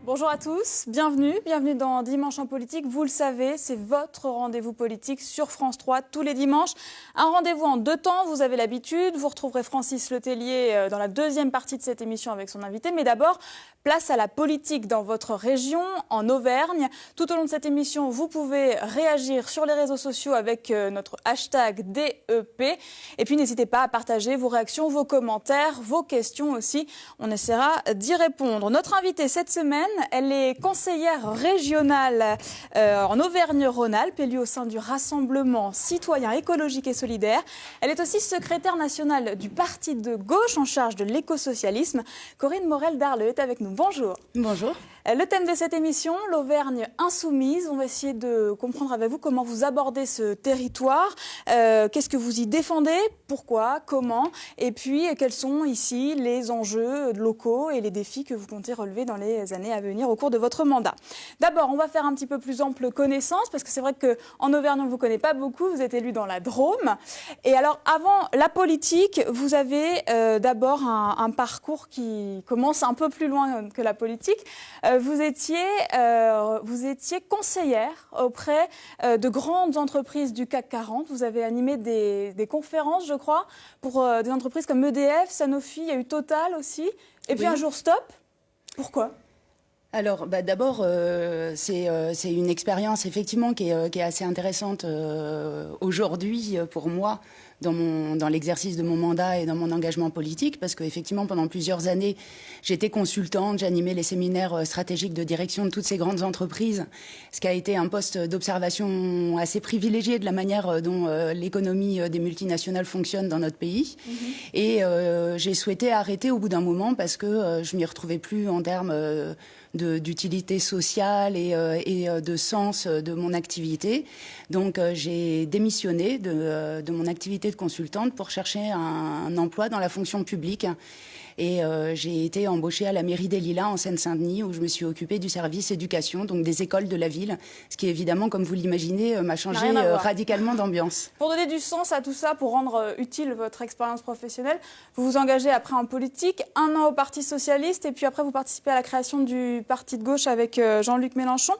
Bonjour à tous, bienvenue dans Dimanche en politique. Vous le savez, c'est votre rendez-vous politique sur France 3 tous les dimanches. Un rendez-vous en deux temps, vous avez l'habitude. Vous retrouverez Francis Letellier dans la deuxième partie de cette émission avec son invité. Mais d'abord, place à la politique dans votre région, en Auvergne. Tout au long de cette émission, vous pouvez réagir sur les réseaux sociaux avec notre hashtag DEP. Et puis n'hésitez pas à partager vos réactions, vos commentaires, vos questions aussi. On essaiera d'y répondre. Notre invitée cette semaine, elle est conseillère régionale en Auvergne-Rhône-Alpes, élue au sein du Rassemblement citoyen écologique et solidaire. Elle est aussi secrétaire nationale du parti de gauche en charge de l'écosocialisme. Corinne Morel-Darleux est avec nous. Bonjour. Bonjour. Le thème de cette émission, l'Auvergne insoumise. On va essayer de comprendre avec vous comment vous abordez ce territoire. Qu'est-ce que vous y défendez? Pourquoi? Comment? Et puis, quels sont ici les enjeux locaux et les défis que vous comptez relever dans les années à venir au cours de votre mandat? D'abord, on va faire un petit peu plus ample connaissance parce que c'est vrai qu'en Auvergne, on ne vous connaît pas beaucoup. Vous êtes élu dans la Drôme. Et alors, avant la politique, vous avez d'abord un parcours qui commence un peu plus loin que la politique. Vous étiez conseillère auprès de grandes entreprises du CAC 40. Vous avez animé des conférences, je crois, pour des entreprises comme EDF, Sanofi, il y a eu Total aussi. Et puis un jour, stop. Pourquoi ? Alors, d'abord, c'est une expérience effectivement qui est assez intéressante aujourd'hui pour moi dans l'exercice de mon mandat et dans mon engagement politique, parce qu'effectivement, pendant plusieurs années, j'étais consultante, j'animais les séminaires stratégiques de direction de toutes ces grandes entreprises, ce qui a été un poste d'observation assez privilégié de la manière dont l'économie des multinationales fonctionne dans notre pays. Et j'ai souhaité arrêter au bout d'un moment parce que je m'y retrouvais plus en termes d'utilité sociale et de sens de mon activité. Donc j'ai démissionné de mon activité de consultante pour chercher un emploi dans la fonction publique. Et j'ai été embauchée à la mairie des Lilas en Seine-Saint-Denis où je me suis occupée du service éducation, donc des écoles de la ville, ce qui évidemment, comme vous l'imaginez, m'a changé radicalement d'ambiance. Pour donner du sens à tout ça, pour rendre utile votre expérience professionnelle, vous vous engagez après en politique, 1 an au Parti socialiste et puis après vous participez à la création du parti de gauche avec Jean-Luc Mélenchon.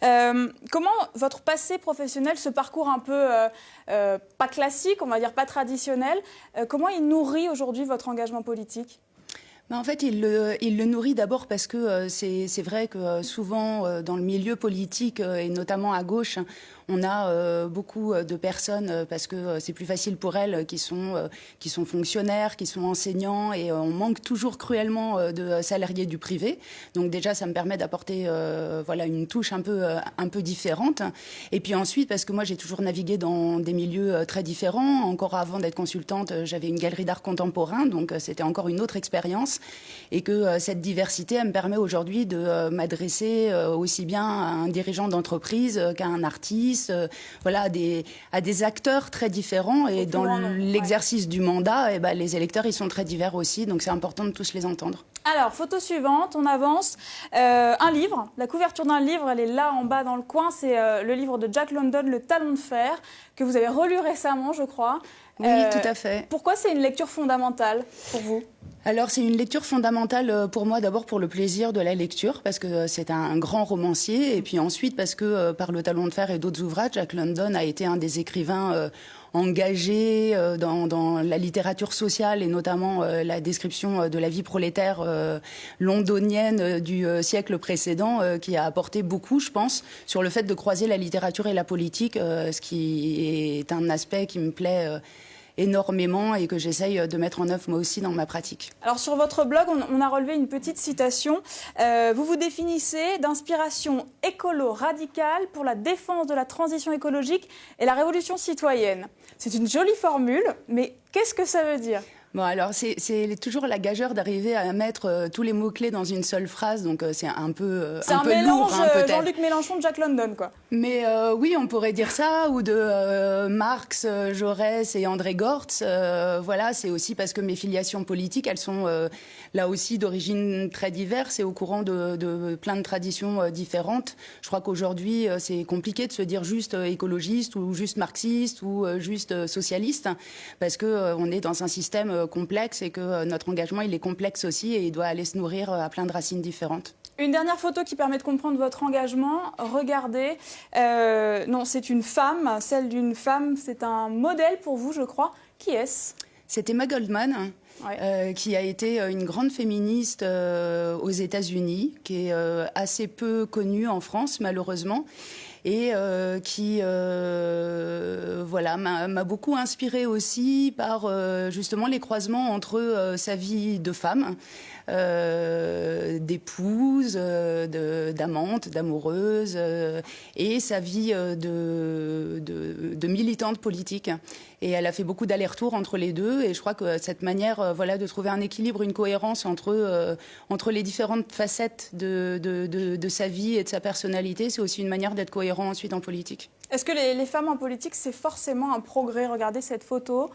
Comment votre passé professionnel, ce parcours un peu pas classique, on va dire pas traditionnel, comment il nourrit aujourd'hui votre engagement politique ? En fait, il le nourrit d'abord parce que c'est vrai que souvent dans le milieu politique et notamment à gauche, on a beaucoup de personnes parce que c'est plus facile pour elles qui sont fonctionnaires, qui sont enseignants et on manque toujours cruellement de salariés du privé. Donc déjà, ça me permet d'apporter une touche un peu différente. Et puis ensuite, parce que moi, j'ai toujours navigué dans des milieux très différents. Encore avant d'être consultante, j'avais une galerie d'art contemporain, donc c'était encore une autre expérience. Et que cette diversité, elle me permet aujourd'hui de m'adresser aussi bien à un dirigeant d'entreprise qu'à un artiste, à des acteurs très différents. Et dans l'exercice du mandat, les électeurs, ils sont très divers aussi, donc c'est important de tous les entendre. Alors, photo suivante, on avance. Un livre, la couverture d'un livre, elle est là en bas dans le coin. C'est le livre de Jack London, Le Talon de fer, que vous avez relu récemment, je crois. Oui, tout à fait. Pourquoi c'est une lecture fondamentale pour vous ? Alors, c'est une lecture fondamentale pour moi, d'abord pour le plaisir de la lecture, parce que c'est un grand romancier, et puis ensuite parce que par Le Talon de fer et d'autres ouvrages, Jack London a été un des écrivains engagés dans la littérature sociale et notamment la description de la vie prolétaire londonienne du siècle précédent, qui a apporté beaucoup, je pense, sur le fait de croiser la littérature et la politique, ce qui est un aspect qui me plaît énormément et que j'essaye de mettre en œuvre moi aussi dans ma pratique. Alors sur votre blog, on a relevé une petite citation. Vous vous définissez d'inspiration écolo-radicale pour la défense de la transition écologique et la révolution citoyenne. C'est une jolie formule, mais qu'est-ce que ça veut dire ? Bon, alors, c'est toujours la gageure d'arriver à mettre tous les mots-clés dans une seule phrase, donc c'est un peu c'est un mélange, lourd, peut-être. Jean-Luc Mélenchon de Jack London, quoi. Mais oui, on pourrait dire ça, ou de Marx, Jaurès et André Gortz. C'est aussi parce que mes filiations politiques, elles sont là aussi d'origine très diverse et au courant de plein de traditions différentes. Je crois qu'aujourd'hui, c'est compliqué de se dire juste écologiste ou juste marxiste ou juste socialiste, parce que on est dans un système complexe et que notre engagement, il est complexe aussi et il doit aller se nourrir à plein de racines différentes. Une dernière photo qui permet de comprendre votre engagement. Regardez, non, c'est une femme, celle d'une femme, c'est un modèle pour vous, je crois. Qui est-ce? C'est Emma Goldman, qui a été une grande féministe aux États-Unis, qui est assez peu connue en France, malheureusement, et qui voilà, m'a beaucoup inspirée aussi par justement les croisements entre sa vie de femme, d'épouse, d'amante, d'amoureuse, et sa vie de militante politique. Et elle a fait beaucoup d'allers-retours entre les deux. Et je crois que cette manière voilà, de trouver un équilibre, une cohérence entre les différentes facettes de sa vie et de sa personnalité, c'est aussi une manière d'être cohérent ensuite en politique. Est-ce que les femmes en politique, c'est forcément un progrès? Regardez cette photo.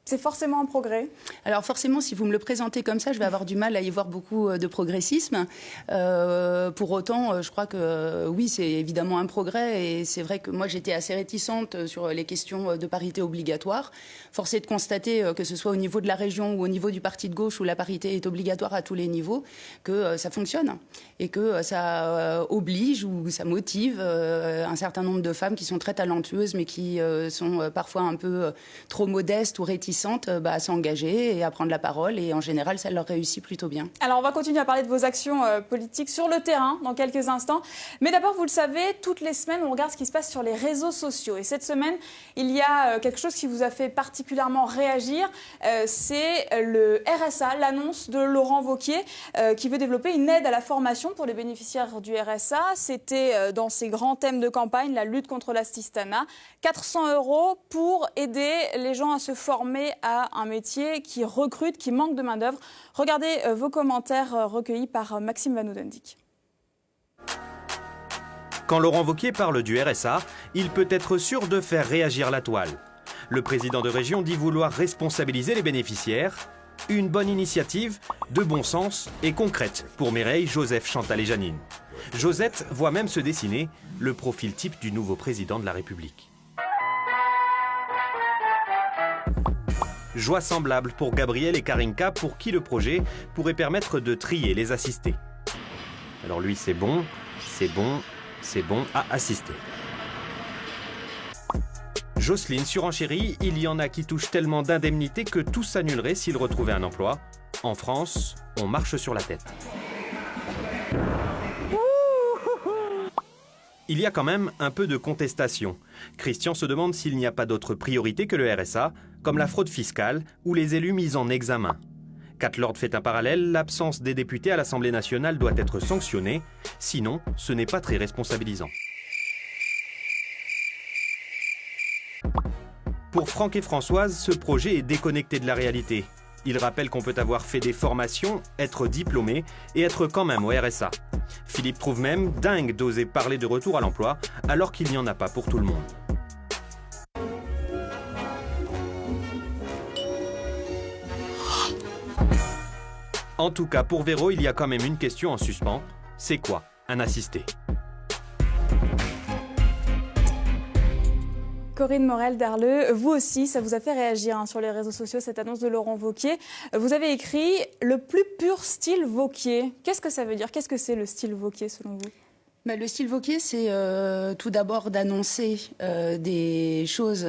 C'est forcément un progrès? Alors forcément, si vous me le présentez comme ça, je vais avoir du mal à y voir beaucoup de progressisme. Pour autant, je crois que oui, c'est évidemment un progrès. Et c'est vrai que moi, j'étais assez réticente sur les questions de parité obligatoire. Force est de constater, que ce soit au niveau de la région ou au niveau du parti de gauche, où la parité est obligatoire à tous les niveaux, que ça fonctionne. Et que ça oblige ou ça motive un certain nombre de femmes qui sont très talentueuses, mais qui sont parfois un peu trop modestes ou réticentes à s'engager et à prendre la parole, et en général ça leur réussit plutôt bien. Alors on va continuer à parler de vos actions politiques sur le terrain dans quelques instants, mais d'abord vous le savez, toutes les semaines on regarde ce qui se passe sur les réseaux sociaux, et cette semaine il y a quelque chose qui vous a fait particulièrement réagir, c'est le RSA, l'annonce de Laurent Wauquiez qui veut développer une aide à la formation pour les bénéficiaires du RSA. C'était dans ses grands thèmes de campagne, la lutte contre l'assistanat, 400 € pour aider les gens à se former à un métier qui recrute, qui manque de main-d'œuvre. Regardez vos commentaires recueillis par Maxime Van Oudendijk. Quand Laurent Wauquiez parle du RSA, il peut être sûr de faire réagir la toile. Le président de région dit vouloir responsabiliser les bénéficiaires. Une bonne initiative, de bon sens et concrète pour Mireille, Joseph, Chantal et Janine. Josette voit même se dessiner le profil type du nouveau président de la République. Joie semblable pour Gabriel et Karinka, pour qui le projet pourrait permettre de trier les assistés. Alors lui, c'est bon à assister. Jocelyne surenchérit, il y en a qui touchent tellement d'indemnités que tout s'annulerait s'ils retrouvaient un emploi. En France, on marche sur la tête. Il y a quand même un peu de contestation. Christian se demande s'il n'y a pas d'autre priorité que le RSA, comme la fraude fiscale ou les élus mis en examen. Kat Lord fait un parallèle, l'absence des députés à l'Assemblée nationale doit être sanctionnée, sinon ce n'est pas très responsabilisant. Pour Franck et Françoise, ce projet est déconnecté de la réalité. Il rappelle qu'on peut avoir fait des formations, être diplômé et être quand même au RSA. Philippe trouve même dingue d'oser parler de retour à l'emploi alors qu'il n'y en a pas pour tout le monde. En tout cas, pour Véro, il y a quand même une question en suspens. C'est quoi un assisté ? Corinne Morel-Darleux, vous aussi, ça vous a fait réagir sur les réseaux sociaux, cette annonce de Laurent Wauquiez. Vous avez écrit « Le plus pur style Wauquiez ». Qu'est-ce que ça veut dire? Qu'est-ce que c'est le style Wauquiez selon vous? Le style Wauquiez, c'est tout d'abord d'annoncer des choses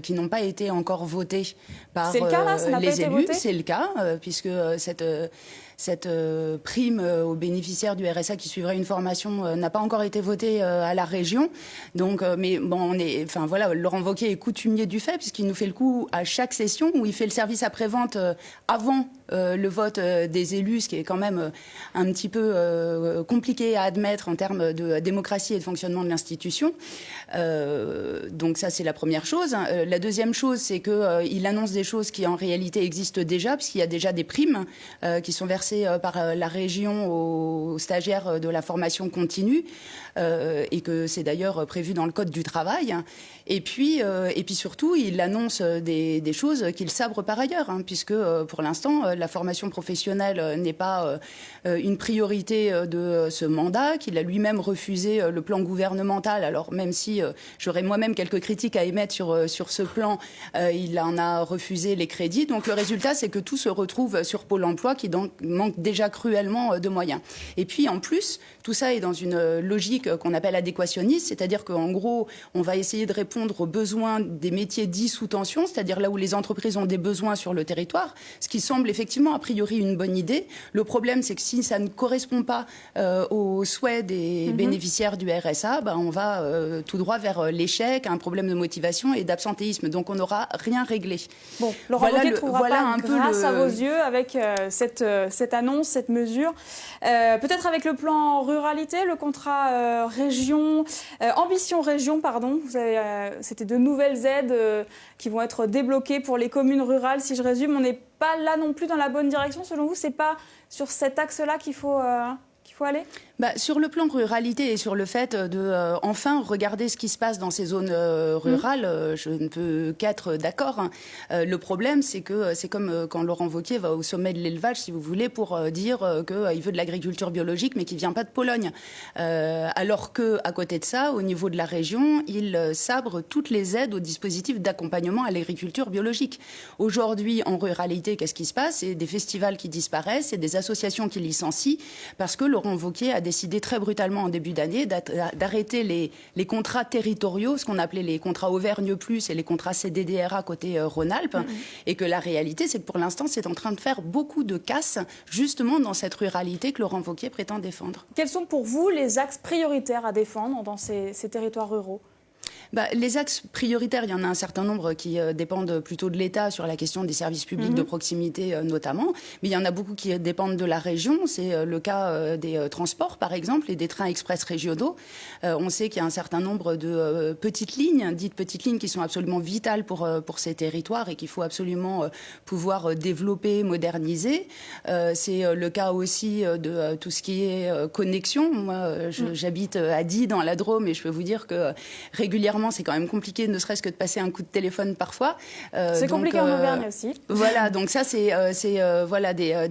qui n'ont pas été encore votées par c'est le cas, là, ça n'a les pas été élus. voté. C'est le cas, puisque cette prime aux bénéficiaires du RSA qui suivrait une formation n'a pas encore été votée à la région. Donc, mais bon, Laurent Wauquiez est coutumier du fait, puisqu'il nous fait le coup à chaque session où il fait le service après-vente avant le vote des élus, ce qui est quand même un petit peu compliqué à admettre en termes de démocratie et de fonctionnement de l'institution. Donc ça, c'est la première chose. La deuxième chose, c'est qu'il annonce des choses qui en réalité existent déjà, puisqu'il y a déjà des primes qui sont versées par la région aux stagiaires de la formation continue, et que c'est d'ailleurs prévu dans le Code du travail. Et puis surtout, il annonce des choses qu'il sabre par ailleurs, puisque pour l'instant, la formation professionnelle n'est pas une priorité de ce mandat, qu'il a lui-même refusé le plan gouvernemental. Alors même si j'aurais moi-même quelques critiques à émettre sur ce plan, il en a refusé les crédits. Donc le résultat, c'est que tout se retrouve sur Pôle emploi, qui donc manque déjà cruellement de moyens. Et puis en plus, tout ça est dans une logique qu'on appelle adéquationniste, c'est-à-dire qu'en gros, on va essayer de répondre aux besoins des métiers dits sous tension, c'est-à-dire là où les entreprises ont des besoins sur le territoire, ce qui semble effectivement a priori une bonne idée. Le problème, c'est que si ça ne correspond pas aux souhaits des bénéficiaires du RSA, on va tout droit vers l'échec, un problème de motivation et d'absentéisme. Donc on n'aura rien réglé. Bon, Laurent Wauquiez trouvera pas grâce à vos yeux avec cette annonce, cette mesure. Peut-être avec le plan ruralité, le contrat ambition région, pardon. C'était de nouvelles aides qui vont être débloquées pour les communes rurales. Si je résume, on n'est pas là non plus dans la bonne direction. Selon vous, c'est pas sur cet axe-là qu'il faut aller ? Sur le plan ruralité et sur le fait de enfin regarder ce qui se passe dans ces zones rurales, je ne peux qu'être d'accord. Le problème, c'est que c'est comme quand Laurent Wauquiez va au sommet de l'élevage, si vous voulez, pour dire qu'il veut de l'agriculture biologique, mais qui ne vient pas de Pologne. Alors qu'à côté de ça, au niveau de la région, il sabre toutes les aides aux dispositifs d'accompagnement à l'agriculture biologique. Aujourd'hui, en ruralité, qu'est-ce qui se passe ? C'est des festivals qui disparaissent, c'est des associations qui licencient, parce que Laurent Wauquiez a décidé très brutalement en début d'année d'arrêter les contrats territoriaux, ce qu'on appelait les contrats Auvergne Plus et les contrats CDDRA côté Rhône-Alpes, et que la réalité, c'est que pour l'instant, c'est en train de faire beaucoup de casse, justement dans cette ruralité que Laurent Wauquiez prétend défendre. Quels sont pour vous les axes prioritaires à défendre dans ces territoires ruraux ? Les axes prioritaires, il y en a un certain nombre qui dépendent plutôt de l'État sur la question des services publics de proximité notamment, mais il y en a beaucoup qui dépendent de la région. C'est le cas des transports par exemple et des trains express régionaux. On sait qu'il y a un certain nombre de petites lignes, dites petites lignes, qui sont absolument vitales pour ces territoires et qu'il faut absolument pouvoir développer, moderniser. C'est le cas aussi de tout ce qui est connexion. Moi, j'habite à Die dans la Drôme et je peux vous dire que régulièrement, c'est quand même compliqué, ne serait-ce que de passer un coup de téléphone parfois. C'est compliqué en Auvergne aussi. Voilà, donc ça, c'est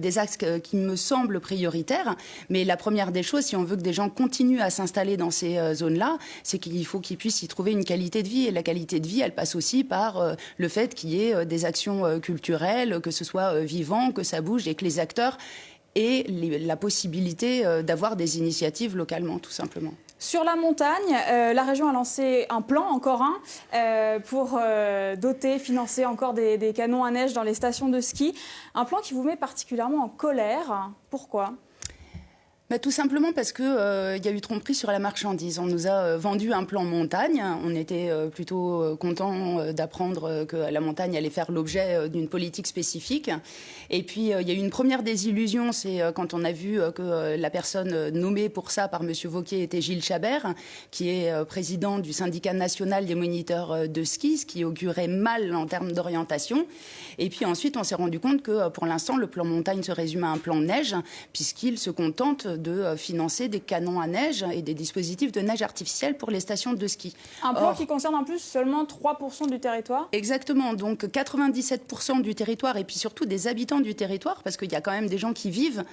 des axes qui me semblent prioritaires. Mais la première des choses, si on veut que des gens continuent à s'installer dans ces zones-là, c'est qu'il faut qu'ils puissent y trouver une qualité de vie. Et la qualité de vie, elle passe aussi par le fait qu'il y ait des actions culturelles, que ce soit vivant, que ça bouge et que les acteurs aient la possibilité d'avoir des initiatives localement, tout simplement. Sur la montagne, la région a lancé un plan, encore un, pour financer encore des canons à neige dans les stations de ski. Un plan qui vous met particulièrement en colère. Pourquoi ? Tout simplement parce qu'il y a eu tromperie sur la marchandise. On nous a vendu un plan montagne. On était plutôt contents d'apprendre que la montagne allait faire l'objet d'une politique spécifique. Et puis, il y a eu une première désillusion, c'est quand on a vu que la personne nommée pour ça par M. Wauquiez était Gilles Chabert, qui est président du syndicat national des moniteurs de ski, ce qui augurait mal en termes d'orientation. Et puis ensuite, on s'est rendu compte que pour l'instant, le plan montagne se résume à un plan neige, puisqu'il se contente de financer des canons à neige et des dispositifs de neige artificielle pour les stations de ski. Un plan qui concerne en plus seulement 3% du territoire ? Exactement, donc 97% du territoire et puis surtout des habitants du territoire, parce qu'il y a quand même des gens qui vivent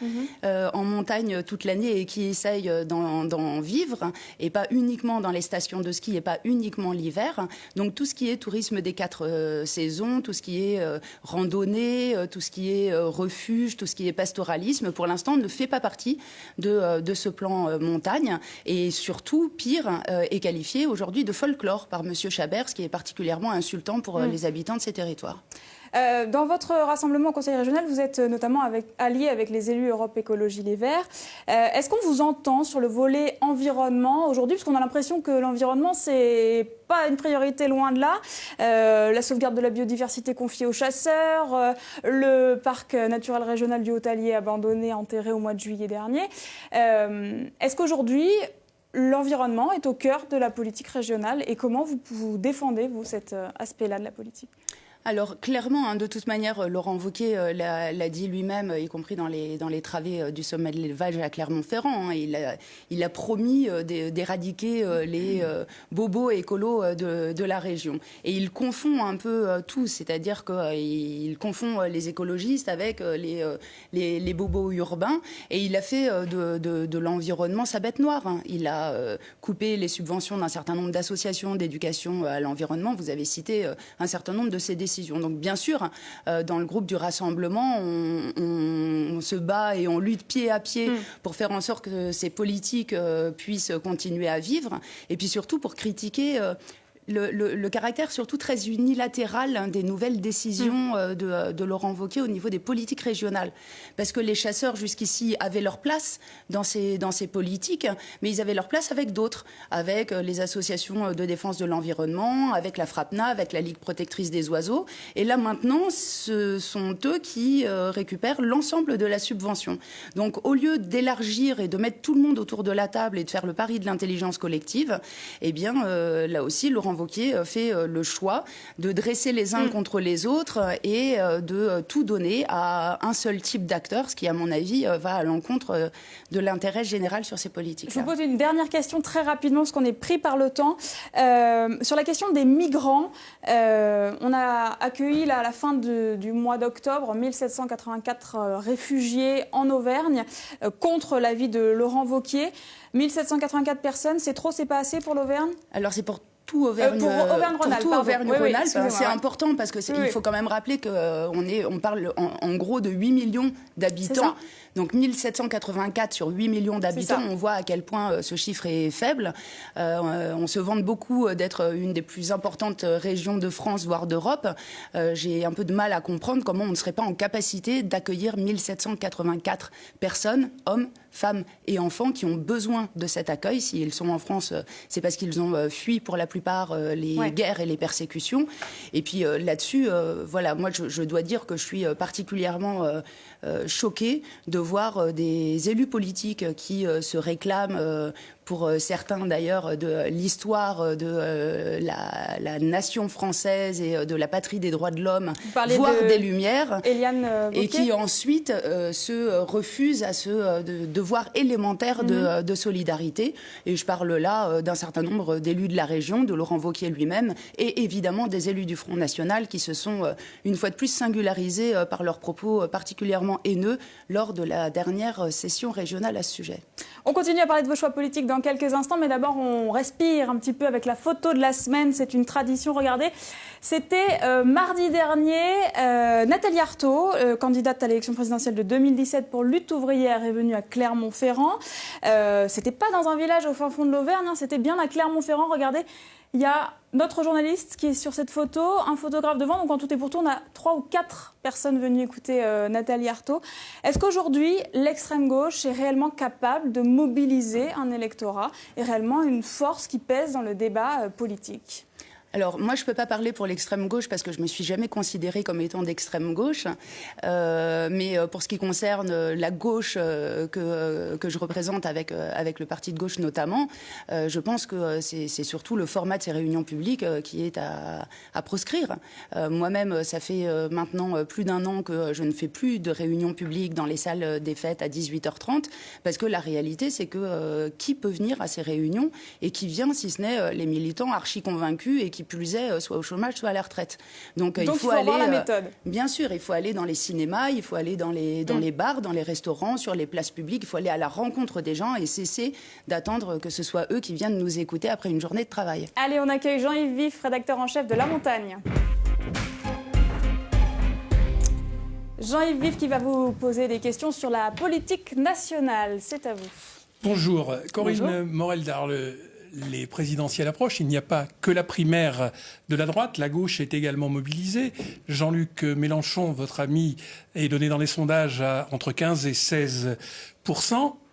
en montagne toute l'année et qui essayent d'en vivre, et pas uniquement dans les stations de ski et pas uniquement l'hiver. Donc tout ce qui est tourisme des 4 saisons, tout ce qui est randonnée, tout ce qui est refuge, tout ce qui est pastoralisme, pour l'instant ne fait pas partie de ce plan montagne, et surtout, pire, est qualifié aujourd'hui de folklore par M. Chabert, ce qui est particulièrement insultant pour les habitants de ces territoires. Dans votre rassemblement au Conseil régional, vous êtes notamment allié avec les élus Europe Écologie Les Verts. Est-ce qu'on vous entend sur le volet environnement aujourd'hui ? Parce qu'on a l'impression que l'environnement, c'est pas une priorité, loin de là. La sauvegarde de la biodiversité confiée aux chasseurs, le parc naturel régional du Haut-Allier abandonné, enterré au mois de juillet dernier. Est-ce qu'aujourd'hui, l'environnement est au cœur de la politique régionale et comment vous défendez, vous, cet aspect-là de la politique ? Alors clairement, de toute manière, Laurent Wauquiez l'a dit lui-même, y compris dans les travées du sommet de l'élevage à Clermont-Ferrand. Il a promis d'éradiquer les bobos écolos de la région. Et il confond un peu tout, c'est-à-dire qu'il confond les écologistes avec les bobos urbains. Et il a fait de l'environnement sa bête noire. Il a coupé les subventions d'un certain nombre d'associations d'éducation à l'environnement. Vous avez cité un certain nombre de ces décisions. décision. Donc bien sûr, dans le groupe du Rassemblement, on se bat et on lutte pied à pied pour faire en sorte que ces politiques puissent continuer à vivre, et puis surtout pour critiquer le caractère surtout très unilatéral des nouvelles décisions de Laurent Wauquiez au niveau des politiques régionales. Parce que les chasseurs jusqu'ici avaient leur place dans ces politiques, mais ils avaient leur place avec d'autres, avec les associations de défense de l'environnement, avec la FRAPNA, avec la Ligue protectrice des oiseaux. Et là maintenant, ce sont eux qui récupèrent l'ensemble de la subvention. Donc au lieu d'élargir et de mettre tout le monde autour de la table et de faire le pari de l'intelligence collective, eh bien là aussi, Laurent Wauquiez fait le choix de dresser les uns contre les autres et de tout donner à un seul type d'acteur, ce qui, à mon avis, va à l'encontre de l'intérêt général sur ces politiques. Je vous pose une dernière question très rapidement, parce qu'on est pris par le temps. Sur la question des migrants, on a accueilli là, à la fin du mois d'octobre 1784 réfugiés en Auvergne contre l'avis de Laurent Wauquiez. 1784 personnes, c'est trop, c'est pas assez pour l'Auvergne ? Alors c'est pour tout Auvergne-Rhône-Alpes. C'est important parce que il faut quand même rappeler qu'on parle en gros de 8 millions d'habitants. Donc 1784 sur 8 millions d'habitants, on voit à quel point ce chiffre est faible. On se vante beaucoup d'être une des plus importantes régions de France, voire d'Europe. J'ai un peu de mal à comprendre comment on ne serait pas en capacité d'accueillir 1784 personnes, hommes, femmes et enfants, qui ont besoin de cet accueil. S'ils sont en France, c'est parce qu'ils ont fui pour la plupart les guerres et les persécutions. Et puis là-dessus, voilà, moi je dois dire que je suis particulièrement choquée de voir des élus politiques qui se réclament pour certains d'ailleurs de l'histoire de la nation française et de la patrie des droits de l'homme, voire des Lumières, et qui ensuite se refusent à ce devoir élémentaire de solidarité. Et je parle là d'un certain nombre d'élus de la région, de Laurent Wauquiez lui-même, et évidemment des élus du Front National qui se sont une fois de plus singularisés par leurs propos particulièrement haineux lors de la dernière session régionale à ce sujet. On continue à parler de vos choix politiques dans quelques instants, mais d'abord on respire un petit peu avec la photo de la semaine. C'est une tradition, regardez. C'était mardi dernier, Nathalie Arthaud, candidate à l'élection présidentielle de 2017 pour Lutte ouvrière, est venue à Clermont-Ferrand. C'était pas dans un village au fin fond de l'Auvergne, c'était bien à Clermont-Ferrand. Regardez, il y a notre journaliste qui est sur cette photo, un photographe devant. Donc en tout et pour tout, on a 3 ou 4 personnes venues écouter Nathalie Arthaud. Est-ce qu'aujourd'hui, l'extrême gauche est réellement capable de mobiliser un électorat et réellement une force qui pèse dans le débat politique ? Alors, moi, je ne peux pas parler pour l'extrême gauche parce que je ne me suis jamais considérée comme étant d'extrême gauche. Mais pour ce qui concerne la gauche que je représente avec le parti de gauche notamment, je pense que c'est surtout le format de ces réunions publiques qui est à proscrire. Moi-même, ça fait maintenant plus d'1 an que je ne fais plus de réunions publiques dans les salles des fêtes à 18h30 parce que la réalité, c'est que qui peut venir à ces réunions et qui vient si ce n'est les militants archi-convaincus et qui plus est, soit au chômage, soit à la retraite. Donc il faut aller voir la méthode. Bien sûr, il faut aller dans les cinémas, il faut aller dans les bars, dans les restaurants, sur les places publiques, il faut aller à la rencontre des gens et cesser d'attendre que ce soit eux qui viennent nous écouter après une journée de travail. Allez, on accueille Jean-Yves Vif, rédacteur en chef de La Montagne. Jean-Yves Vif qui va vous poser des questions sur la politique nationale. C'est à vous. Bonjour. Corinne Morel-Darle. Les présidentielles approchent, il n'y a pas que la primaire de la droite, la gauche est également mobilisée. Jean-Luc Mélenchon, votre ami, est donné dans les sondages à entre 15 et 16%.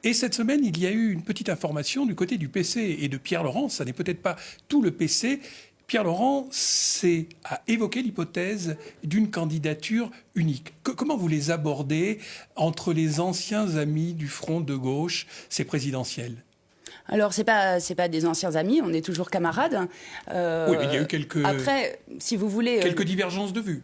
Et cette semaine, il y a eu une petite information du côté du PC et de Pierre Laurent, ça n'est peut-être pas tout le PC. Pierre Laurent a évoqué l'hypothèse d'une candidature unique. Comment vous les abordez entre les anciens amis du front de gauche, ces présidentielles ? Alors, c'est pas des anciens amis, on est toujours camarades. Oui, mais il y a eu quelques... Après, si vous voulez... quelques divergences de vues.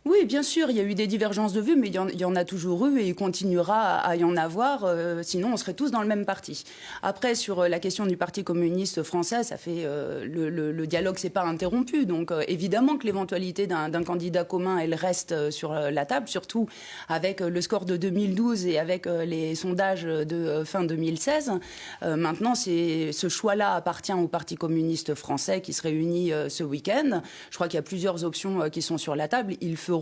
Oui, bien sûr, il y a eu des divergences de vues, mais il y en a toujours eu et il continuera à y en avoir, sinon on serait tous dans le même parti. Après, sur la question du Parti communiste français, ça fait le dialogue s'est pas interrompu, donc évidemment que l'éventualité d'un candidat commun, elle reste sur la table, surtout avec le score de 2012 et avec les sondages de fin 2016. Maintenant, ce choix-là appartient au Parti communiste français qui se réunit ce week-end. Je crois qu'il y a plusieurs options qui sont sur la table. Il feront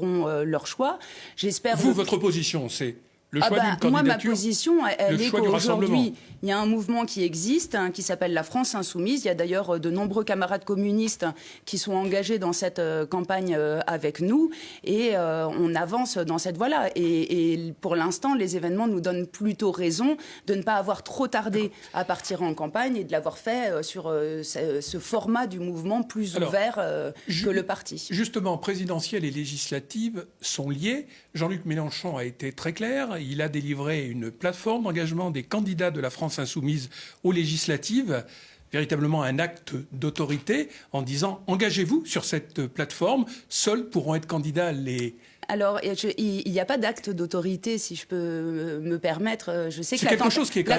leur choix. J'espère. Votre position, c'est le choix d'une candidature. Moi, ma position, elle est qu'aujourd'hui, il y a un mouvement qui existe, qui s'appelle la France Insoumise. Il y a d'ailleurs de nombreux camarades communistes qui sont engagés dans cette campagne avec nous. Et on avance dans cette voie-là. Et pour l'instant, les événements nous donnent plutôt raison de ne pas avoir trop tardé à partir en campagne et de l'avoir fait sur ce format du mouvement plus ouvert que le parti. Justement, présidentielle et législative sont liées. Jean-Luc Mélenchon a été très clair. Il a délivré une plateforme d'engagement des candidats de la France Insoumise aux législatives, véritablement un acte d'autorité en disant « engagez-vous sur cette plateforme, seuls pourront être candidats les... » Alors, il n'y a pas d'acte d'autorité, si je peux me permettre. Je sais que la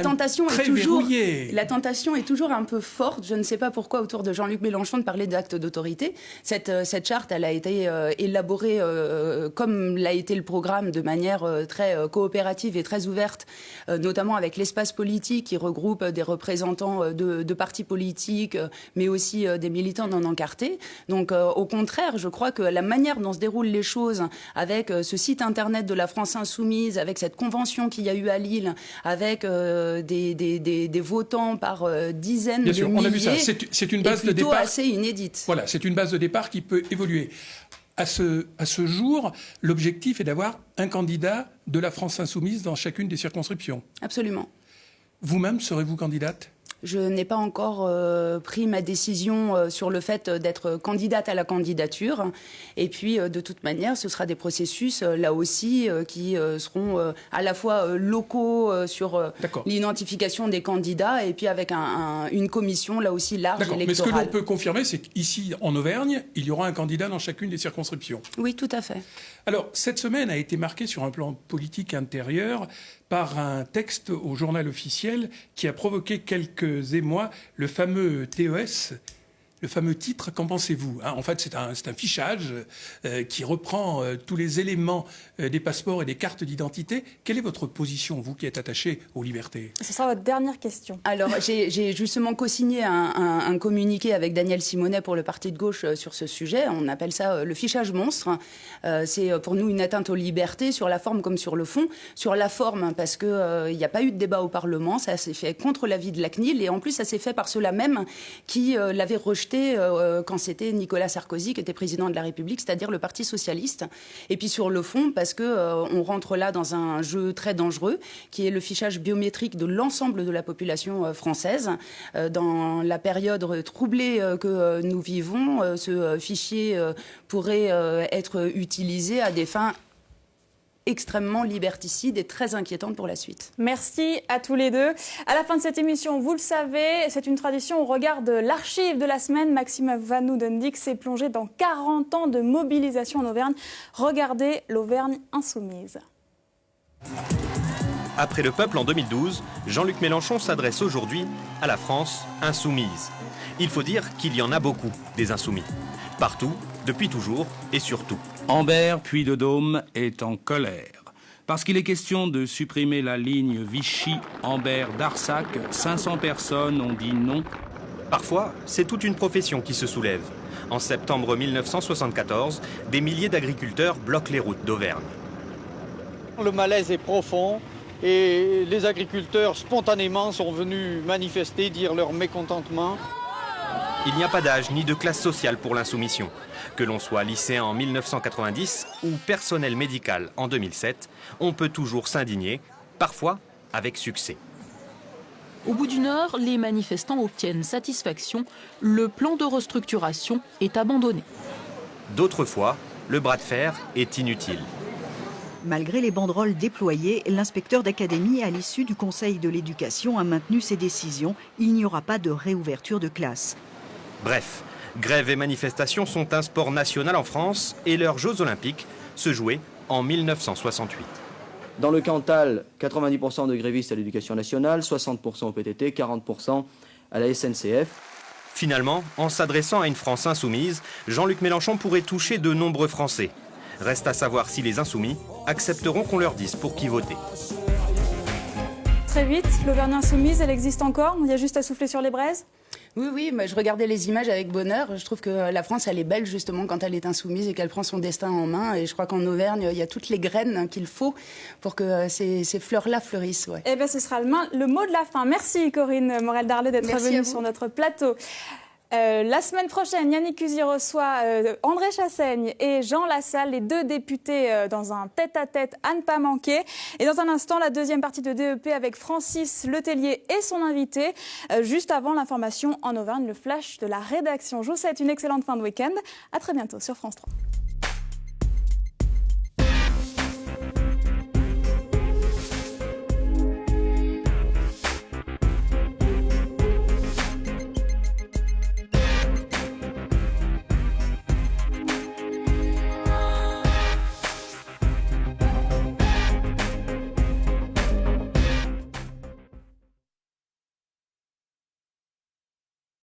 tentation est toujours un peu forte. Je ne sais pas pourquoi, autour de Jean-Luc Mélenchon, de parler d'acte d'autorité. Cette charte, elle a été élaborée comme l'a été le programme, de manière très coopérative et très ouverte, notamment avec l'espace politique qui regroupe des représentants de partis politiques, mais aussi des militants non encartés. Donc, au contraire, je crois que la manière dont se déroulent les choses, avec ce site internet de la France Insoumise, avec cette convention qu'il y a eu à Lille, avec des votants par dizaines de milliers, on a vu ça. C'est une base de départ assez inédite. Voilà, c'est une base de départ qui peut évoluer. À ce jour, l'objectif est d'avoir un candidat de la France Insoumise dans chacune des circonscriptions. Absolument. Vous-même, serez-vous candidate ? Je n'ai pas encore pris ma décision sur le fait d'être candidate à la candidature. Et puis, de toute manière, ce sera des processus, là aussi, qui seront à la fois locaux sur l'identification des candidats et puis avec une commission, là aussi, large électorale. Mais ce que l'on peut confirmer, c'est qu'ici, en Auvergne, il y aura un candidat dans chacune des circonscriptions. Oui, tout à fait. Alors, cette semaine a été marquée sur un plan politique intérieur par un texte au journal officiel qui a provoqué quelques émois, le fameux TES, le fameux titre. Qu'en pensez-vous ? En fait, c'est un fichage qui reprend tous les éléments des passeports et des cartes d'identité. Quelle est votre position, vous qui êtes attaché aux libertés ? Ce sera votre dernière question. Alors, j'ai justement co-signé un communiqué avec Daniel Simonet pour le Parti de gauche sur ce sujet. On appelle ça le fichage monstre. C'est pour nous une atteinte aux libertés, sur la forme comme sur le fond. Sur la forme, parce qu'il n'y a pas eu de débat au Parlement. Ça s'est fait contre l'avis de la CNIL. Et en plus, ça s'est fait par ceux-là même qui l'avaient rejeté quand c'était Nicolas Sarkozy qui était président de la République, c'est-à-dire le Parti socialiste. Et puis sur le fond, parce qu'on rentre là dans un jeu très dangereux, qui est le fichage biométrique de l'ensemble de la population française. Dans la période troublée que nous vivons, ce fichier pourrait être utilisé à des fins extrêmement liberticide et très inquiétante pour la suite. Merci à tous les deux. À la fin de cette émission, vous le savez, c'est une tradition, on regarde l'archive de la semaine. Maxime Vanhoudendijk s'est plongé dans 40 ans de mobilisation en Auvergne. Regardez l'Auvergne insoumise. Après le peuple en 2012, Jean-Luc Mélenchon s'adresse aujourd'hui à la France insoumise. Il faut dire qu'il y en a beaucoup, des insoumis. Partout, depuis toujours et surtout. Ambert, Puy-de-Dôme est en colère. Parce qu'il est question de supprimer la ligne Vichy-Ambert-Darsac, 500 personnes ont dit non. Parfois, c'est toute une profession qui se soulève. En septembre 1974, des milliers d'agriculteurs bloquent les routes d'Auvergne. Le malaise est profond et les agriculteurs spontanément sont venus manifester, dire leur mécontentement. Il n'y a pas d'âge ni de classe sociale pour l'insoumission. Que l'on soit lycéen en 1990 ou personnel médical en 2007, on peut toujours s'indigner, parfois avec succès. Au bout d'une heure, les manifestants obtiennent satisfaction. Le plan de restructuration est abandonné. D'autres fois, le bras de fer est inutile. Malgré les banderoles déployées, l'inspecteur d'académie, à l'issue du Conseil de l'éducation, a maintenu ses décisions. Il n'y aura pas de réouverture de classe. Bref, grève et manifestations sont un sport national en France et leurs Jeux Olympiques se jouait en 1968. Dans le Cantal, 90% de grévistes à l'éducation nationale, 60% au PTT, 40% à la SNCF. Finalement, en s'adressant à une France insoumise, Jean-Luc Mélenchon pourrait toucher de nombreux Français. Reste à savoir si les insoumis accepteront qu'on leur dise pour qui voter. Très vite, l'Auvergne insoumise, elle existe encore? Il y a juste à souffler sur les braises? Oui, je regardais les images avec bonheur. Je trouve que la France, elle est belle justement quand elle est insoumise et qu'elle prend son destin en main. Et je crois qu'en Auvergne, il y a toutes les graines qu'il faut pour que ces fleurs-là fleurissent. Ouais. Eh bien, ce sera le mot de la fin. Merci Corinne Morel-Darlé d'être venue sur notre plateau. La semaine prochaine, Yannick Cusy reçoit André Chassaigne et Jean Lassalle, les deux députés dans un tête-à-tête à ne pas manquer. Et dans un instant, la deuxième partie de DEP avec Francis Letellier et son invité. Juste avant l'information en Auvergne, le flash de la rédaction. Je vous souhaite une excellente fin de week-end. À très bientôt sur France 3.